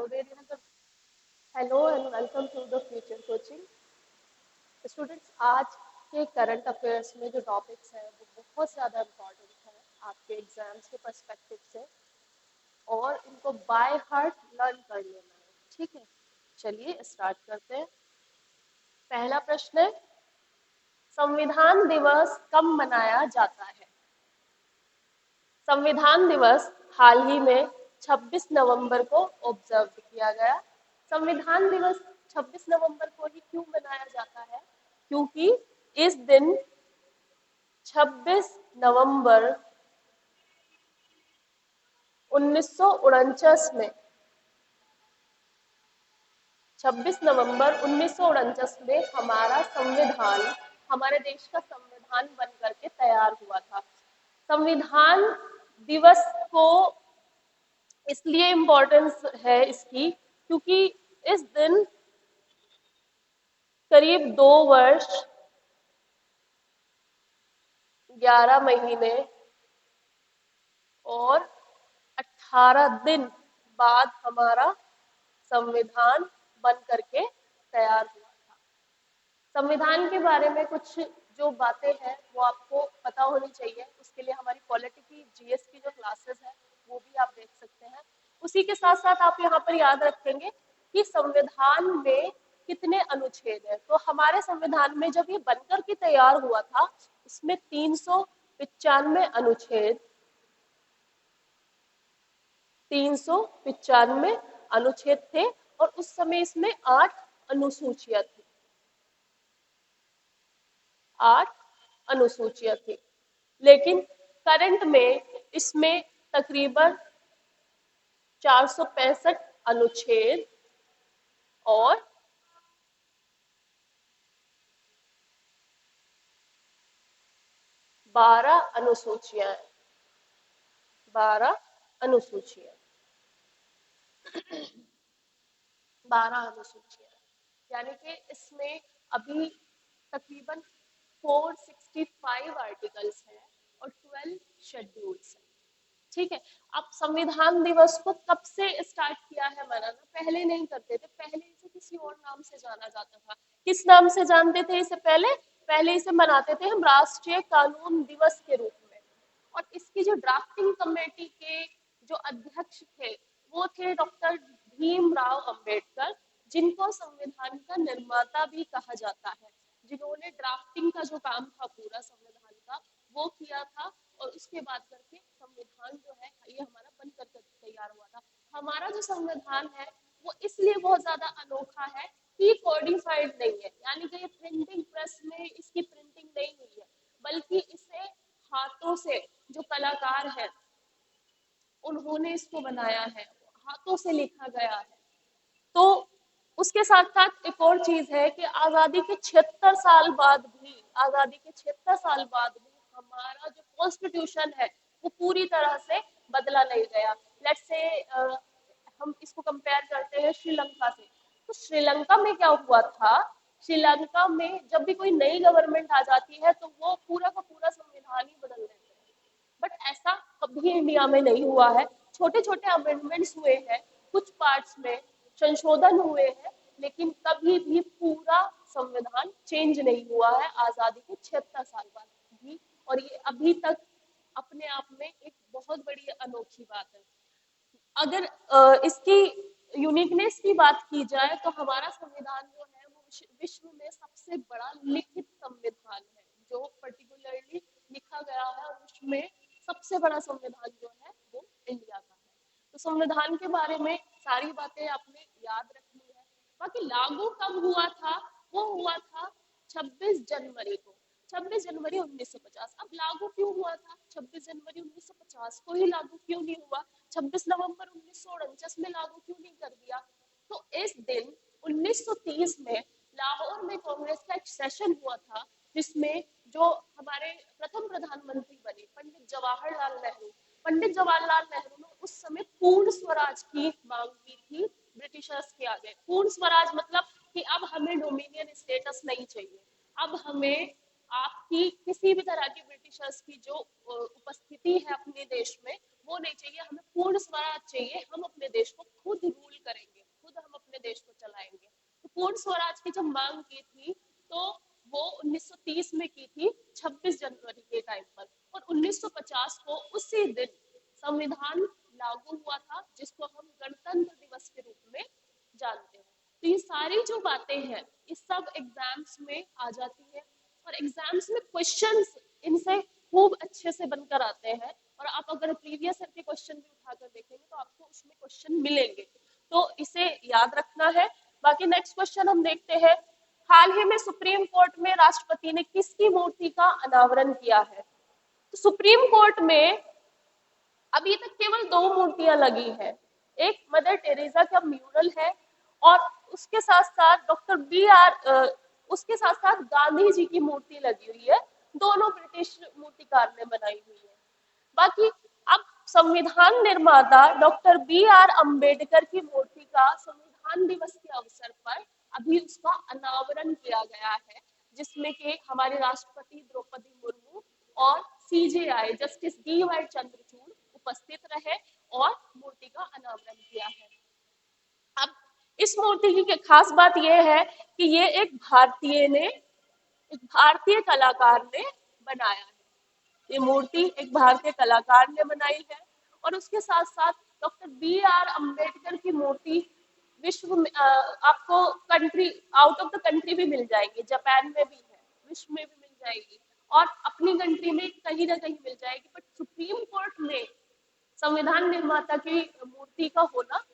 very hello and welcome to the future coaching. Students, आज के current affairs में जो टॉपिक्स हैं वो बहुत ज़्यादा इम्पोर्टेंट है आपके एग्जाम्स के पर्सपेक्टिव से, और इनको बाय हार्ट लर्न कर लेना है। ठीक है, चलिए स्टार्ट करते हैं। पहला प्रश्न है, संविधान दिवस कब मनाया जाता है? संविधान दिवस हाल ही में 26 नवंबर को ऑब्जर्व किया गया। संविधान दिवस 26 नवंबर को ही क्यों मनाया जाता है? क्योंकि इस दिन 26 नवंबर 1949 में 26 नवंबर 1949 में हमारा संविधान, हमारे देश का संविधान बन करके तैयार हुआ था। संविधान दिवस को इसलिए इम्पोर्टेंस है इसकी क्योंकि इस दिन करीब 2 वर्ष 11 महीने और 18 दिन बाद हमारा संविधान बन करके तैयार हुआ था। संविधान के बारे में कुछ जो बातें हैं वो आपको पता होनी चाहिए। उसके लिए हमारी पॉलिटी की जीएस की जो क्लासेस है वो भी आप देख सकते हैं। उसी के साथ साथ आप यहाँ पर याद रखेंगे कि संविधान में कितने अनुच्छेद हैं। तो हमारे संविधान में जब ये बनकर के तैयार हुआ था उसमें 395 अनुच्छेद 395 अनुच्छेद थे और उस समय इसमें 8 अनुसूचियां थी। 8 अनुसूचियां थी, लेकिन करंट में इसमें तकरीबन 465 अनुच्छेद और 12 अनुसूचियां हैं। 12 अनुसूचियां 12 अनुसूचियां, यानी कि इसमें अभी तकरीबन 465 आर्टिकल्स हैं और 12 शेड्यूल्स हैं। ठीक है, अब संविधान दिवस को कब से स्टार्ट किया है मनाना? पहले नहीं करते थे, पहले इसे किसी और नाम से जाना जाता था। किस नाम से जानते थे इसे? पहले इसे मनाते थे हम राष्ट्रीय कानून दिवस के रूप में। और इसकी जो ड्राफ्टिंग कमेटी के जो अध्यक्ष थे वो थे डॉक्टर भीमराव अंबेडकर, जिनको संविधान का निर्माता भी कहा जाता है, जिन्होंने ड्राफ्टिंग का जो काम था पूरा संविधान का वो किया था। और उसके बाद करके संविधान जो है ये हमारा बन करके तैयार हुआ था। हमारा जो संविधान है वो इसलिए बहुत ज्यादा अनोखा है कि कोडिफाइड नहीं है, यानी कि ये प्रिंटिंग प्रेस में इसकी प्रिंटिंग नहीं हुई है, बल्कि इसे हाथों से जो कलाकार हैं उन्होंने इसको बनाया है, हाथों से लिखा गया है। तो उसके साथ साथ एक और चीज है कि आजादी के 76 साल बाद भी हमारा जो कॉन्स्टिट्यूशन है वो पूरी तरह से बदला नहीं गया। लेट्स से हम इसको कंपेयर करते हैं श्रीलंका से। तो श्रीलंका में क्या हुआ था? श्रीलंका में जब भी कोई नई गवर्नमेंट आ जाती है तो वो पूरा का पूरा संविधान ही बदल देते हैं, बट ऐसा कभी इंडिया में नहीं हुआ है। छोटे छोटे अमेंडमेंट्स हुए हैं, कुछ पार्ट्स में संशोधन हुए हैं, लेकिन कभी भी पूरा संविधान चेंज नहीं हुआ है आजादी के 76 साल बाद भी। और ये अभी तक अपने आप में एक बहुत बड़ी अनोखी बात है। अगर इसकी यूनिकनेस की बात की जाए तो हमारा संविधान जो है वो विश्व में सबसे बड़ा लिखित संविधान है, जो पर्टिकुलरली लिखा गया है, और उसमें सबसे बड़ा संविधान जो है वो इंडिया का है। तो संविधान के बारे में सारी बातें आपने याद रखनी है। बाकी लागू कब हुआ था? वो हुआ था 26 जनवरी को, 26 जनवरी 1950। अब लागू क्यों हुआ था 26 जनवरी 1950 को ही? लागू क्यों नहीं हुआ 26 नवंबर 1949 में? लागू क्यों नहीं कर दिया? तो इस दिन 1930 में लाहौर में कांग्रेस का एक सेशन हुआ था, जिसमें जो हमारे प्रथम प्रधानमंत्री बने पंडित जवाहरलाल नेहरू ने उस समय पूर्ण स्वराज की मांग की थी ब्रिटिशर्स के आगे। पूर्ण स्वराज मतलब कि अब हमें डोमिनियन स्टेटस नहीं चाहिए, अब हमें आपकी किसी भी तरह की ब्रिटिशर्स की जो उपस्थिति है अपने देश में वो नहीं चाहिए, हमें पूर्ण स्वराज चाहिए, हम अपने देश को खुद रूल करेंगे। पूर्ण स्वराज की जब मांग की थी तो वो 1930 में की थी, 26 जनवरी के टाइम पर, और 1950 को उसी दिन संविधान लागू हुआ था, जिसको हम गणतंत्र दिवस के रूप में जानते हैं। तो ये सारी जो बातें हैं ये सब एग्जाम्स में आ जाती है, और एग्जाम्स में क्वेश्चंस इनसे खूब अच्छे से बनकर आते हैं, और आप अगर प्रीवियस ईयर के क्वेश्चन भी उठाकर देखेंगे तो आपको उसमें क्वेश्चन मिलेंगे, तो इसे याद रखना है। बाकी नेक्स्ट क्वेश्चन हम देखते हैं, हाल ही में सुप्रीम कोर्ट में राष्ट्रपति ने किसकी मूर्ति का अनावरण किया है? तो सुप्रीम कोर्ट में अभी तक केवल दो मूर्तियां लगी है, एक मदर टेरेसा का म्यूरल है, और उसके साथ साथ उसके साथ साथ गांधी जी की मूर्ति लगी हुई है, दोनों ब्रिटिश मूर्तिकार ने बनाई हुई है। बाकी अब संविधान निर्माता डॉक्टर बी आर अम्बेडकर की मूर्ति का संविधान दिवस के अवसर पर अभी उसका अनावरण किया गया है, जिसमें कि हमारे राष्ट्रपति द्रौपदी मुर्मू और CJI justice D Y Chandrachud उपस्थित रहे और मूर्ति का अनावरण किया है। अब इस मूर्ति की खास बात यह है कि ये एक भारतीय कलाकार ने बनाया है। ये मूर्ति एक भारतीय कलाकार ने बनाई है, और उसके साथ साथ डॉक्टर बी आर अम्बेडकर की मूर्ति विश्व में आपको country out of the country भी मिल जाएगी, जापान में भी है, विश्व में भी मिल जाएगी, और अपनी कंट्री में कहीं ना कहीं मिल जाएगी, बट सुप्रीम कोर्ट में संविधान निर्माता की मूर्ति का होना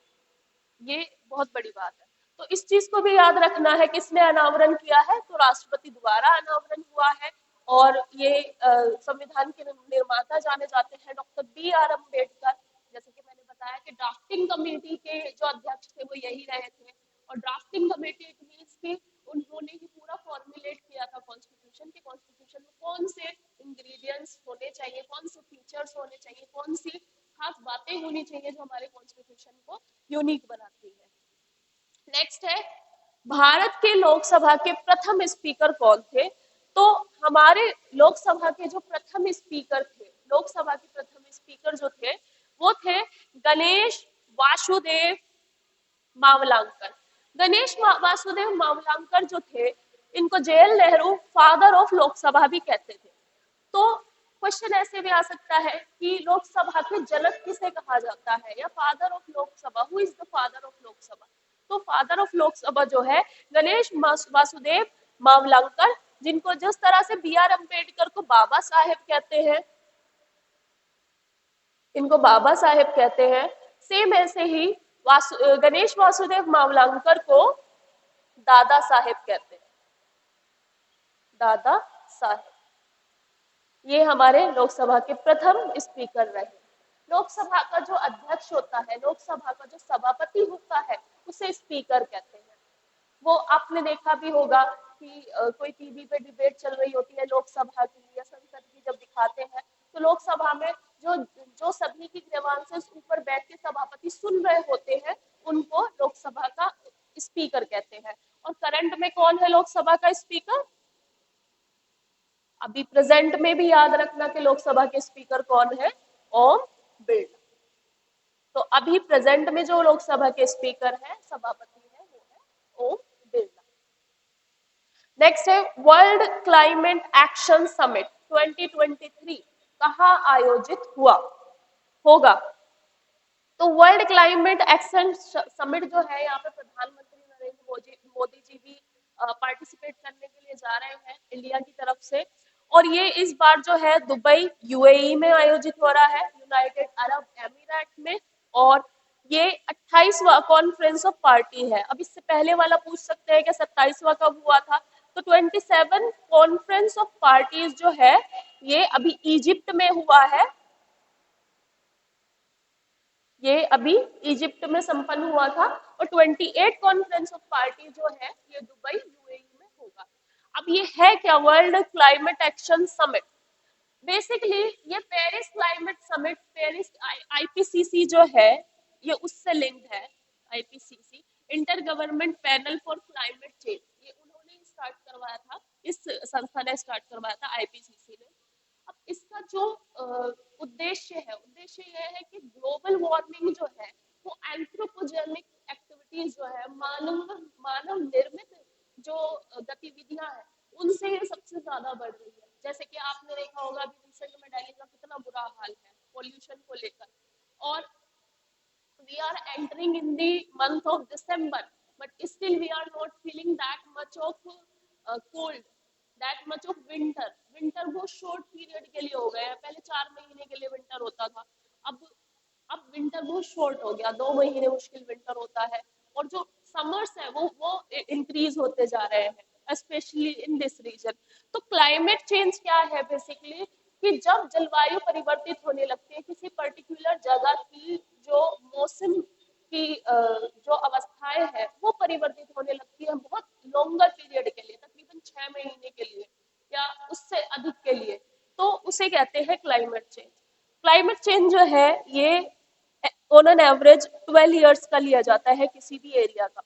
ये बहुत बड़ी बात है। तो इस चीज को भी याद रखना है, किसने अनावरण किया है, तो राष्ट्रपति द्वारा अनावरण हुआ है, और ये संविधान के निर्माता जाने जाते हैं डॉक्टर बी आर अम्बेडकर। जैसे कि मैंने बताया कि ड्राफ्टिंग कमेटी के जो अध्यक्ष थे वो यही रहे थे, और ड्राफ्टिंग कमेटी इट मीन्स कि उन्होंने ही पूरा फॉर्मुलेट किया था कॉन्स्टिट्यूशन के, कॉन्स्टिट्यूशन में कौन से इंग्रेडिएंट्स होने चाहिए, कौन से फीचर्स होने चाहिए, कौन सी खास बातें होनी चाहिए जो हमारे कॉन्स्टिट्यूशन को यूनिक बनाती है। नेक्स्ट है, भारत के लोकसभा के प्रथम स्पीकर कौन थे? तो हमारे लोकसभा के जो प्रथम स्पीकर थे, लोकसभा के प्रथम स्पीकर जो थे वो थे गणेश वासुदेव मावलांकर। गणेश वासुदेव मावलांकर जो थे, इनको जवाहरलाल नेहरू फादर ऑफ लोकसभा भी कहते थे। तो क्वेश्चन ऐसे भी आ सकता है कि लोकसभा के जनक किसे कहा जाता है, या father of Lok Sabha, who is the father of Lok Sabha? तो फादर ऑफ लोकसभा जो है गणेश वासुदेव मावलंकर, जिनको जिस तरह से बी आर अम्बेडकर को बाबा साहेब कहते हैं, इनको बाबा साहेब कहते हैं, सेम ऐसे ही गणेश वासुदेव मावलंकर को दादा साहेब कहते हैं, दादा साहेब। ये हमारे लोकसभा के प्रथम स्पीकर रहे। लोकसभा का जो अध्यक्ष होता है, लोकसभा का जो सभापति होता है, उसे स्पीकर कहते हैं। वो आपने देखा भी होगा कि कोई टीवी पे डिबेट चल रही होती है लोकसभा की या संसद की, जब दिखाते हैं तो लोकसभा में जो जो सभी की ग्रीवांसेस ऊपर बैठ के सभापति सुन रहे होते हैं, उनको लोकसभा का स्पीकर कहते हैं। और करंट में कौन है लोकसभा का स्पीकर? अभी प्रेजेंट में भी याद रखना कि लोकसभा के स्पीकर कौन है, ओम बिरला। तो अभी प्रेजेंट में जो लोकसभा के स्पीकर है, सभापति है, वो है ओम बिरला। नेक्स्ट है, वर्ल्ड क्लाइमेट एक्शन समिट 2023 कहाँ आयोजित होगा? तो वर्ल्ड क्लाइमेट एक्शन समिट जो है, यहाँ पे प्रधानमंत्री नरेंद्र मोदी जी भी पार्टिसिपेट करने के लिए जा रहे हैं इंडिया की तरफ से, और ये इस बार जो है दुबई यूएई में आयोजित हो रहा है, यूनाइटेड अरब एमिरेट में, और ये 28वां कॉन्फ्रेंस ऑफ पार्टी है। अब इससे पहले वाला पूछ सकते हैं कि 27वां कब हुआ था? तो 27 कॉन्फ्रेंस ऑफ पार्टीज जो है ये अभी इजिप्ट में हुआ है, ये अभी इजिप्ट में संपन्न हुआ था, और 28 कॉन्फ्रेंस ऑफ पार्टी जो है ये दुबई यूएई में होगा। अब ये है क्या world climate action summit? Basically ये Paris climate summit, Paris IPCC जो है ये उससे लिंक्ड है। IPCC inter government panel for climate change, ये उन्होंने स्टार्ट करवाया था, इस संस्था ने स्टार्ट करवाया था, आईपीसीसी ने। अब इसका जो उद्देश्य यह है कि ग्लोबल वार्मिंग जो है वो एंथ्रोपोजेनिक एक्टिविटीज जो है, मानव निर्मित ज्यादा बढ़ रही है। जैसे कि आपने देखा होगा अभी रिसेंट में दिल्ली का कितना बुरा हाल है पोल्यूशन को लेकर। और we are entering in the month of December, but still we are not feeling that much of cold, that much of winter. Winter बहुत short period के लिए हो गया है, पहले 4 महीने के लिए winter होता था, अब अब विंटर बहुत शॉर्ट हो गया, 2 महीने मुश्किल विंटर होता है। और जो समर्स है वो इंक्रीज होते जा रहे हैं स्पेशली इन दिस रीजन। तो क्लाइमेट चेंज क्या है बेसिकली, कि जब जलवायु परिवर्तित होने लगती है, किसी पर्टिकुलर जगह की जो मौसम की जो अवस्थाएं हैं वो परिवर्तित होने लगती है बहुत लॉन्गर पीरियड के लिए, तकरीबन 6 महीने के लिए या उससे अधिक के लिए, तो उसे कहते हैं क्लाइमेट चेंज। क्लाइमेट चेंज जो है ये ऑन एन एवरेज 12 ईयर्स का लिया जाता है किसी भी एरिया का।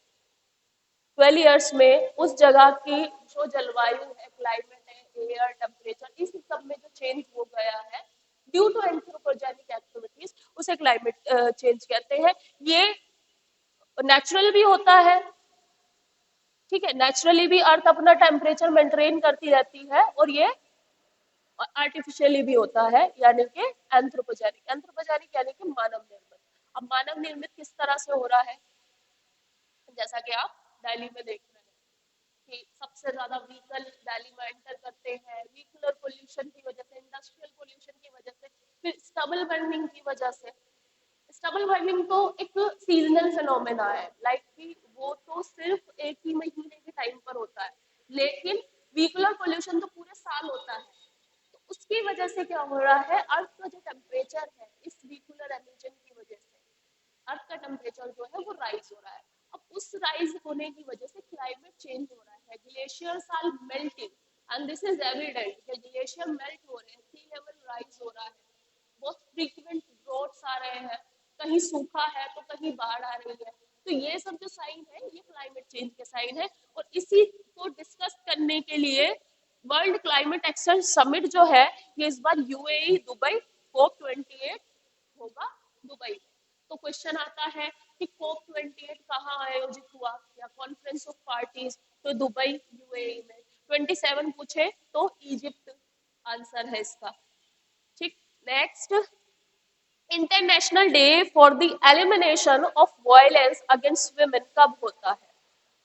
12 ईयर्स में उस जगह की जो जलवायु है, क्लाइमेट है, एयर टेम्परेचर, इस सब में जो चेंज हो गया है ड्यू टू एंथ्रोपोजेनिक एक्टिविटीज, उसे क्लाइमेट चेंज कहते हैं। ये नेचुरल भी होता है, ठीक है, नेचुरली भी अर्थ अपना टेम्परेचर मेंटेन करती रहती है, और ये आर्टिफिशियली भी होता है, यानी कि एंथ्रोपोजेनिक। एंथ्रोपोजेनिक यानी कि मानव निर्मित। अब मानव निर्मित किस तरह से हो रहा है, जैसा कि आप दिल्ली में देख रहे हैं कि सबसे ज्यादा व्हीकल दिल्ली में एंटर करते हैं, व्हीकुलर पोल्यूशन की वजह से, इंडस्ट्रियल पोल्यूशन की वजह से, फिर स्टबल बर्निंग की वजह से। स्टबल बर्निंग तो एक सीजनल फिनोमेना है, लाइक कि वो तो सिर्फ एक ही महीने के टाइम पर होता है, लेकिन व्हीकुलर पोल्यूशन तो पूरे साल होता है। तो उसकी वजह से क्या हो रहा है, अर्थ का जो टेम्परेचर है इस व्हीकुलर एमिशन की वजह से अर्थ का टेम्परेचर जो है वो राइज हो रहा है। अब उस राइज होने की वजह से क्लाइमेट चेंज हो रहा है, glaciers are melting and this is evident कि ग्लेशियर मेल्ट हो रहे हैं, सी लेवल राइज हो रहा है, बहुत फ्रीक्वेंट ड्रॉट्स आ रहे हैं, कहीं सूखा है तो कहीं बाढ़ आ रही है। तो ये सब जो साइन है ये क्लाइमेट चेंज के साइन है। और इसी को डिस्कस करने के लिए वर्ल्ड क्लाइमेट एक्शन समिट जो है ये इस बार यूएई दुबई COP28 होगा दुबई में। तो क्वेश्चन आता है कि COP28 कहाँ आयोजित हुआ, या कॉन्फ्रेंस ऑफ पार्टीज, तो दुबई यूएई में। 27 पूछे तो इजिप्ट आंसर है इसका, ठीक। Next, international day for the elimination of violence against women कब होता है?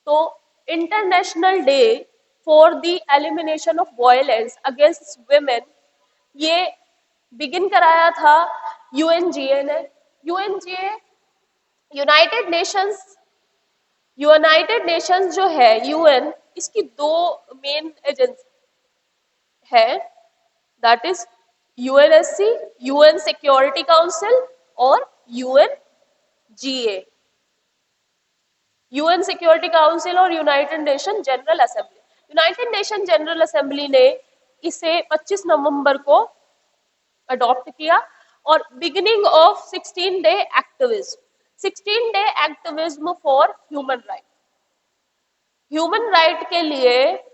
तो international day for the elimination of violence against women ये बिगिन कराया था यूएनजीए ने। यूएनजीए यूनाइटेड नेशंस जो है यूएन, इसकी दो मेन एजेंसी है, that is UNSC, UN security council, और यूएनजीए, यूएन सिक्योरिटी काउंसिल और United nation general assembly. United nation general assembly ने इसे 25 नवंबर को अडॉप्ट किया, और beginning of 16 day activism, 16 day activism for human right. Human right के लिए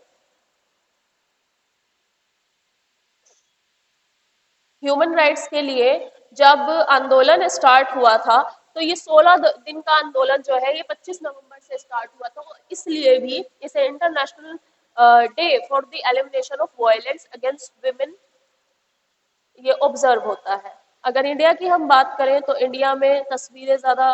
ह्यूमन राइट्स के लिए जब आंदोलन स्टार्ट हुआ था, तो ये 16 दिन का आंदोलन जो है ये 25 नवंबर से स्टार्ट हुआ था, इसलिए भी इसे international day for the elimination of violence against women ये ऑब्जर्व होता है। अगर इंडिया की हम बात करें तो इंडिया में तस्वीरें ज़्यादा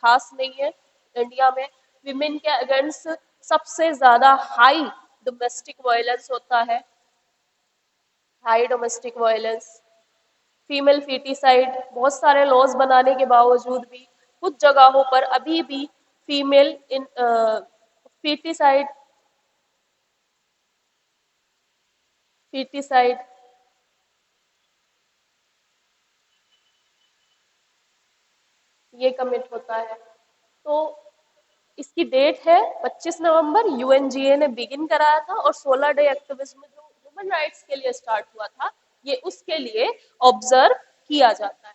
खास नहीं है। इंडिया में विमेन के अगेंस्ट सबसे ज़्यादा हाई डोमेस्टिक वायलेंस होता है, high domestic violence, female foeticide. बहुत सारे लॉज बनाने के बावजूद भी कुछ जगहों पर अभी भी फीमेल इन फीटिसाइड फीटिसाइड ये कमिट होता है। तो इसकी डेट है 25 नवंबर, यूएनजीए ने बिगिन कराया था, और 16 डे एक्टिविज्म जो ह्यूमन राइट्स के लिए स्टार्ट हुआ था ये उसके लिए ऑब्जर्व किया जाता है।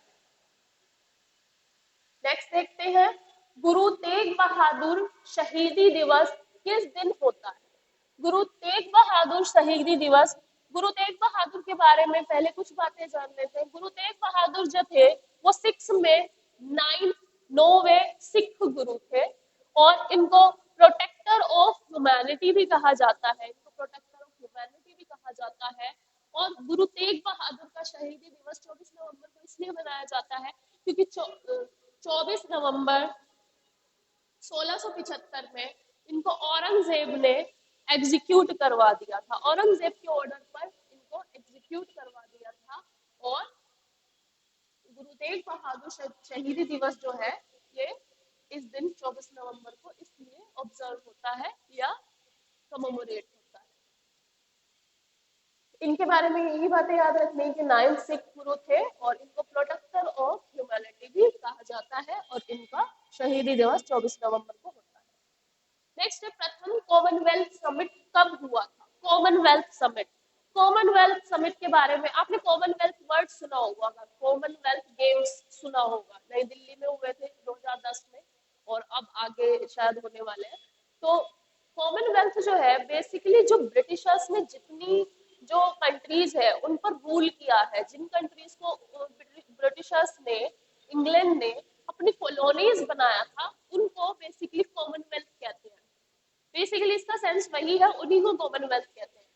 नेक्स्ट देखते हैं, गुरु तेग बहादुर शहीदी दिवस किस दिन होता है? गुरु तेग बहादुर शहीदी दिवस, गुरु तेग बहादुर के बारे में पहले कुछ बातें जान लेते हैं। गुरु तेग बहादुर जो थे वो सिक्स में 9वें सिख गुरु थे, और इनको प्रोटेक्टर ऑफ ह्यूमैनिटी भी कहा जाता है, इनको प्रोटेक्टर ऑफ ह्यूमैनिटी भी कहा गुरु तेग बहादुर का शहीदी दिवस 24 नवंबर को इसलिए मनाया जाता है क्योंकि 24 नवंबर 1675 में इनको औरंगजेब ने एग्जीक्यूट करवा दिया था। औरंगजेब के ऑर्डर पर इनको एग्जीक्यूट करवा दिया था। और गुरु तेग बहादुर शहीदी दिवस जो है ये इस दिन 24 नवंबर को इसलिए ऑब्जर्व होता है या कमेमोरेट होता है। इनके बारे में यही बातें याद रखनी है कि 9 सिख गुरु थे और इनको प्रोटेक्टर ऑफ ह्यूमैनिटी भी कहा जाता है और इनका शहीदी दिवस 24 नवंबर को होता है। नेक्स्ट है प्रथम कॉमनवेल्थ समिट कब हुआ था? कॉमनवेल्थ समिट, कॉमनवेल्थ समिट के बारे में आपने कॉमनवेल्थ वर्ड सुना होगा, कॉमनवेल्थ गेम्स सुना होगा, नई दिल्ली में हुए थे 2010 में और अब आगे शायद होने वाले हैं। तो कॉमनवेल्थ जो है बेसिकली जो ब्रिटिशर्स ने जितनी जो कंट्रीज है उन पर रूल किया है, जिन कंट्रीज को ब्रिटिशर्स ने, इंग्लैंड ने अपनी कॉलोनीज बनाया था, उनको बेसिकली कॉमनवेल्थ कहते हैं। बेसिकली इसका सेंस वही है, उन्हीं को कॉमनवेल्थ कहते हैं।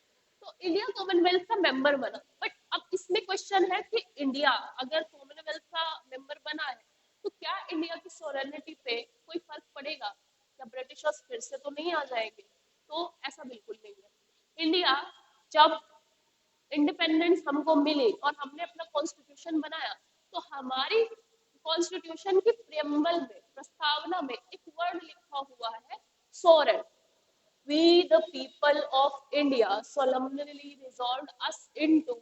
तो इंडिया कॉमनवेल्थ का मेंबर बना, बट अब इसमें क्वेश्चन है कि इंडिया अगर कॉमनवेल्थ का मेंबर बना है तो क्या इंडिया की सोवरेनिटी पे कोई फर्क पड़ेगा? क्या ब्रिटिशर्स फिर से तो नहीं आ जाएंगे? तो ऐसा बिल्कुल नहीं है। इंडिया जब इंडिपेंडेंस हमको मिली और हमने अपना कॉन्स्टिट्यूशन बनाया तो हमारी कॉन्स्टिट्यूशन की प्रियम्बल में, प्रस्तावना में एक वर्ड लिखा हुआ है Soren. We the people of India solemnly resolved us into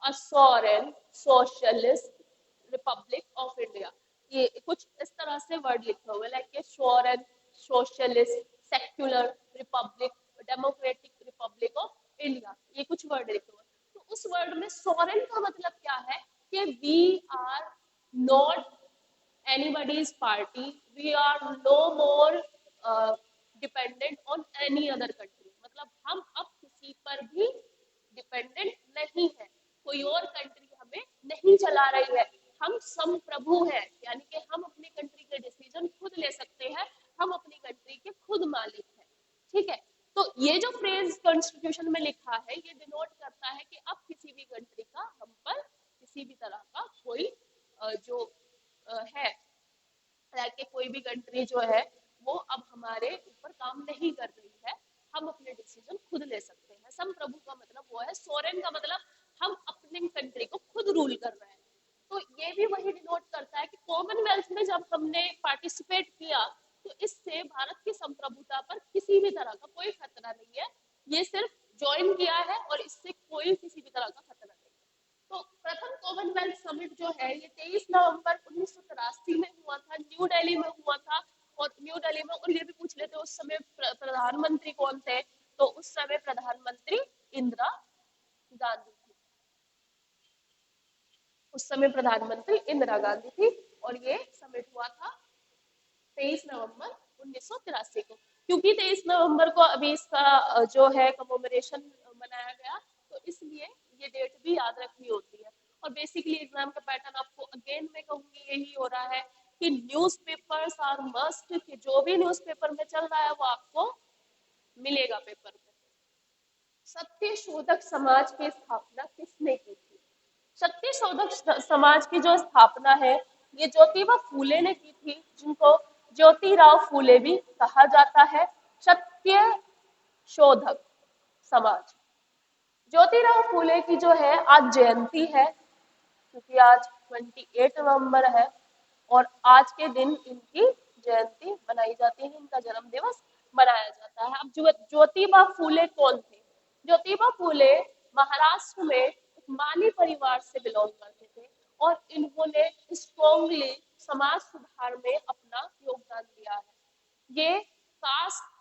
a sovereign socialist republic of India। ये कुछ इस तरह से वर्ड लिखा हुआ है, like sovereign socialist secular republic democratic republic of India, ये कुछ वर्ड लिखे हुए। तो उस वर्ड में sovereign का मतलब क्या है कि we are not anybody's party, we are no more dependent on any other country। मतलब हम अब किसी पर भी डिपेंडेंट नहीं है, कोई और कंट्री हमें नहीं चला रही है, हम संप्रभु हैं, यानी कि हम अपनी कंट्री के डिसीजन खुद ले सकते हैं, हम अपनी कंट्री के खुद मालिक हैं। ठीक है, तो ये जो फ्रेज कॉन्स्टिट्यूशन में लिखा है ये डिनोट करता है कि अब किसी भी कंट्री का हम पर किसी भी तरह का कोई जो है, कि कोई भी कंट्री जो है वो अब हमारे ऊपर काम नहीं कर रही है, हम अपने डिसीजन खुद ले सकते हैं। संप्रभु का मतलब वो है, सोरेन का मतलब हम अपनी कंट्री को खुद रूल कर रहे हैं। तो ये भी वही डिनोट करता है कि कॉमनवेल्थ में जब हमने पार्टिसिपेट किया तो इससे भारत की संप्रभुता पर किसी भी तरह का कोई खतरा नहीं है, ये सिर्फ ज्वाइन किया है और इससे कोई किसी भी तरह का खतरा नहीं है। तो प्रथम कॉमनवेल्थ समिट जो है ये 23 नवंबर 1983 में हुआ था, न्यू दिल्ली में हुआ था। और न्यू दिल्ली में, और ये भी पूछ लेते उस समय प्रधानमंत्री कौन थे, तो उस समय प्रधानमंत्री इंदिरा गांधी थी। उस समय प्रधानमंत्री इंदिरा गांधी थी और ये समिट हुआ था 23 नवंबर 1983 को। क्योंकि 23 नवंबर को अभी इसका जो है कमेमोरेशन मनाया गया, तो इसलिए ये डेट भी याद रखनी होती है। और बेसिकली एग्जाम का पैटर्न आपको अगेन मैं कहूंगी यही हो रहा है कि न्यूज़पेपर्स आर मस्ट, कि जो भी न्यूज़पेपर में चल रहा है वो आपको मिलेगा पेपर में। सत्य शोधक समाज की स्थापना किसने की थी? सत्य शोधक समाज की जो स्थापना है ये ज्योतिबा फूले ने की थी, जिनको ज्योतिराव फूले भी कहा जाता है। सत्य शोधक समाज, ज्योतिराव फूले की जो है आज जयंती है, क्योंकि आज 28 नवंबर है और आज के दिन इनकी जयंती मनाई जाती है, इनका जन्म दिवस मनाया जाता है। अब ज्योतिबा फूले कौन थे? ज्योतिबा फूले महाराष्ट्र में एक माली परिवार से बिलोंग करते थे और इन्होंने स्ट्रॉन्गली समाज सुधार में अपना योगदान दिया है। ये कास्ट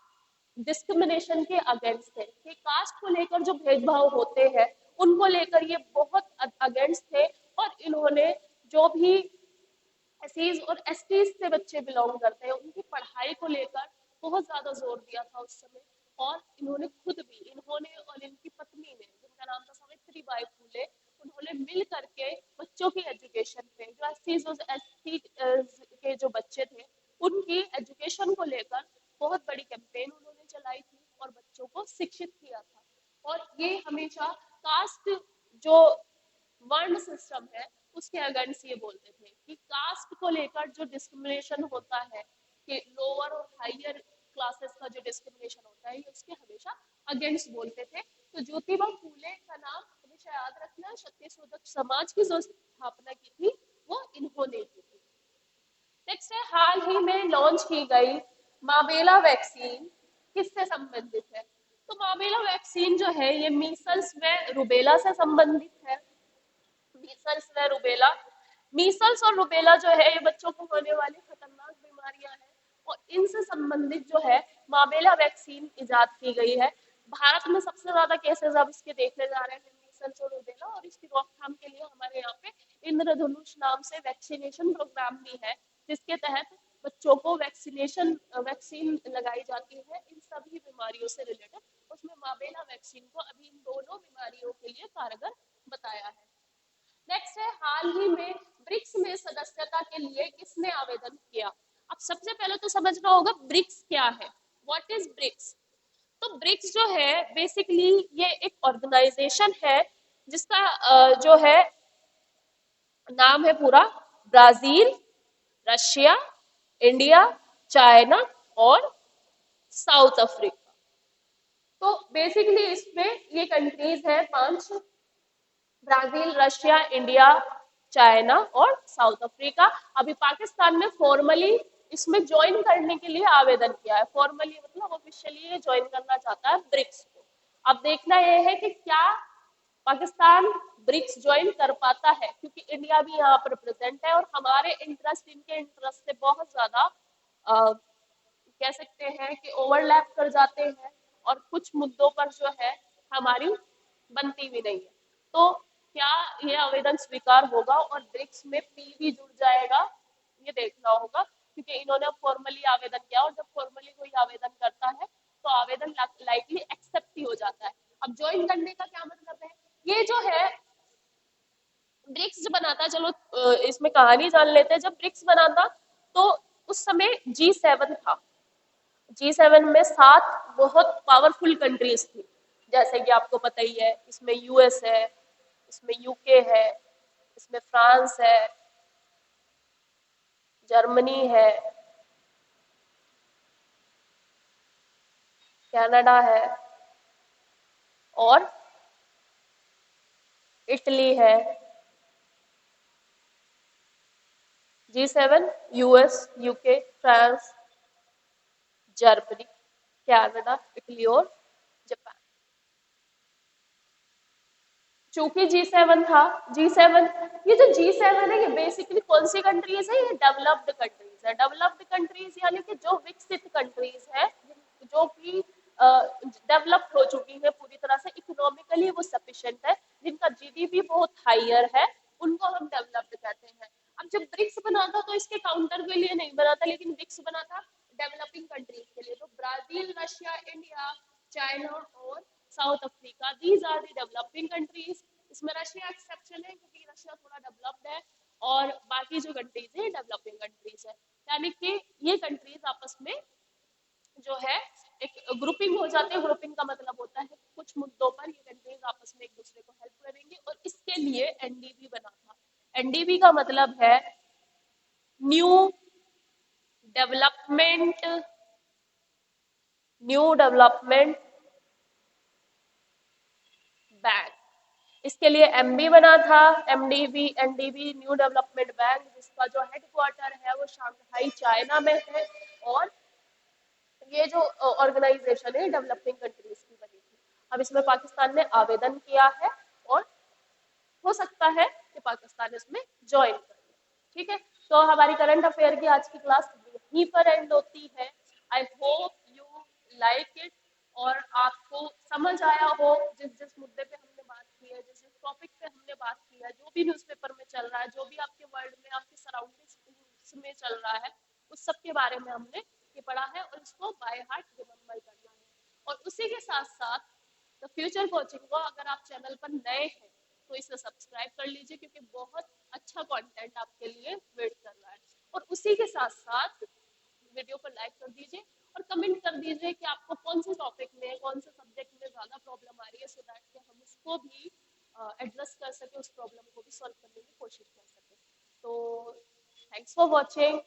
डिस्क्रिमिनेशन के अगेंस्ट थे, कि कास्ट को लेकर जो भेदभाव होते हैं उनको लेकर ये बहुत अगेंस्ट थे और इन्होंने जो भी एससीज और एसटीज से बच्चे बिलोंग करते हैं उनकी पढ़ाई को लेकर बहुत ज्यादा जोर दिया था उस समय। और इन्होंने खुद भी, इन्होंने और इनकी पत्नी ने, जिनका नाम था सावित्री बाई फूले, उन्होंने मिल करके बच्चों की एजुकेशन पे, जो एससीज और एसटी के जो बच्चे थे उनकी एजुकेशन को लेकर बहुत बड़ी कैंपेन उन्होंने चलाई थी और बच्चों को शिक्षित किया था। और ये हमेशा कास्ट जो उसके अगेंस्ट ये बोलते थे कि कास्ट को लेकर जो डिस्क्रिमिनेशन होता है, कि लोअर और हायर क्लासेस का जो डिस्क्रिमिनेशन होता है, ये उसके हमेशा अगेंस्ट बोलते थे। तो ज्योतिबा फूले का नाम हमेशा याद रखना, सत्यशोधक समाज की जो स्थापना की थी वो इन्होंने की थी। नेक्स्ट है, हाल ही में लॉन्च की गई माबेला वैक्सीन किससे संबंधित है? तो माबेला वैक्सीन जो है ये मीसल्स व रुबेला से संबंधित है। मीसल्स व रुबेला, मीसल्स और रुबेला जो है ये बच्चों को होने वाली खतरनाक बीमारियां हैं, और इनसे संबंधित जो है माबेला वैक्सीन इजाद की गई है। भारत में सबसे ज्यादा केसेस अब इसके देखे जा रहे हैं मीसल्स और रुबेला, और इसकी रोकथाम के लिए हमारे यहाँ पे इंद्रधनुष नाम से वैक्सीनेशन प्रोग्राम भी है, जिसके तहत बच्चों को वैक्सीन लगाई जाती है इन सभी बीमारियों से रिलेटेड। उसमें माबेला वैक्सीन को अभी इन दोनों बीमारियों के लिए कारगर बताया है। नेक्स्ट है, हाल ही में ब्रिक्स में सदस्यता के लिए किसने आवेदन किया? अब सबसे पहले तो समझना होगा ब्रिक्स क्या है, व्हाट इज ब्रिक्स। तो ब्रिक्स जो है बेसिकली ये एक ऑर्गेनाइजेशन है जिसका जो है नाम है पूरा ब्राजील, रशिया, इंडिया, चाइना और साउथ अफ्रीका। तो बेसिकली इसमें ये कंट्रीज है 5, ब्राजील, रशिया, इंडिया, चाइना और साउथ अफ्रीका। अभी पाकिस्तान ने फॉर्मली इसमें ज्वाइन करने के लिए आवेदन किया है, फॉर्मली मतलब ऑफिशियली ये ज्वाइन करना चाहता है ब्रिक्स को। अब देखना यह है कि क्या पाकिस्तान ब्रिक्स ज्वाइन कर पाता है, क्योंकि इंडिया भी यहाँ पर प्रेजेंट है और हमारे इंटरेस्ट इनके इंटरेस्ट से बहुत ज्यादा कह सकते हैं कि ओवरलैप कर जाते हैं, और कुछ मुद्दों पर जो है हमारी बनती भी नहीं है। तो क्या ये आवेदन स्वीकार होगा और ब्रिक्स में पी भी जुड़ जाएगा, ये देखना होगा, क्योंकि इन्होंने फॉर्मली आवेदन किया, और जब फॉर्मली कोई आवेदन करता है तो आवेदन लाइकली एक्सेप्ट ही हो जाता है। अब ज्वाइन करने का क्या मतलब है, ये जो है ब्रिक्स जो बना था, चलो इसमें कहानी जान लेते हैं। जब ब्रिक्स बना था तो उस समय G7 था। G7 में 7 बहुत पावरफुल कंट्रीज थी, जैसे कि आपको पता ही है, इसमें यूएस है, इसमें यूके है, इसमें फ्रांस है, जर्मनी है, कनाडा है और इटली है। G7 US, UK, France, Germany, Canada, Italy और जापान। चूंकि G7 था, G7, ये जो G7 है ये बेसिकली कौन सी कंट्रीज है, ये डेवलप्ड कंट्रीज है। डेवलप्ड कंट्रीज यानी कि जो विकसित कंट्रीज है, जो कि डेवलप्ड हो चुकी है पूरी तरह से, इकोनॉमिकली वो सफिशिएंट है, जिनका जीडीपी बहुत हायर है, उनको हम डेवलप्ड कहते हैं। अब जब ब्रिक्स बना था तो इसके काउंटर के लिए नहीं बना था, लेकिन ब्रिक्स बना था डेवलपिंग कंट्रीज के लिए। तो ब्राजील, रशिया, इंडिया, चाइना और South Africa, these are the developing countries. इसमें रशिया एक्सेप्शन है क्योंकि रशिया थोड़ा डेवलप्ड है, और बाकी जो कंट्रीज है डेवलपिंग कंट्रीज है। यानी कि ये कंट्रीज आपस में जो है एक ग्रुपिंग हो जाती है। ग्रुपिंग का मतलब होता है कुछ मुद्दों पर ये कंट्रीज आपस में एक दूसरे को हेल्प करेंगे, और इसके लिए एनडीबी बना था। एनडीबी का मतलब है new development, new development bank. इसके लिए एमबी बना था, IMDb, NDB, new development bank, जिसका जो हेडक्वार्टर है वो शंघाई चाइना में है। और ये जो ऑर्गेनाइजेशन है डेवलपिंग कंट्रीज की बनी थी। अब इसमें पाकिस्तान ने आवेदन किया है, और हो सकता है कि पाकिस्तान इसमें ज्वाइन कर ले। ठीक है, तो हमारी करंट अफेयर की आज की क्लास यहीं पर एंड होती है। I hope you like it, और आपको समझ आया हो जिस जिस मुद्दे पे हमने बात की है, जिस जिस टॉपिक पे हमने बात की है, जो भी न्यूज़पेपर में चल रहा है, जो भी आपके वर्ल्ड में, आपके सराउंडिंग्स में चल रहा है, उस सब के बारे में हमने ये पढ़ा है, और इसको बाय हार्ट रिमेम्बर करना है। और उसी के साथ साथ तो फ्यूचर कोचिंग को अगर आप चैनल पर नए हैं तो इसे सब्सक्राइब कर लीजिए, क्योंकि बहुत अच्छा कंटेंट आपके लिए वेट कर रहा है। और उसी के साथ साथ वीडियो को लाइक कर दीजिए और कमेंट कर दीजिए कि आपको कौन से टॉपिक में, कौन से सब्जेक्ट में ज़्यादा प्रॉब्लम आ रही है, सो दैट कि हम उसको भी एड्रेस कर सके, उस प्रॉब्लम को भी सॉल्व करने की कोशिश कर सकें। So thanks for watching.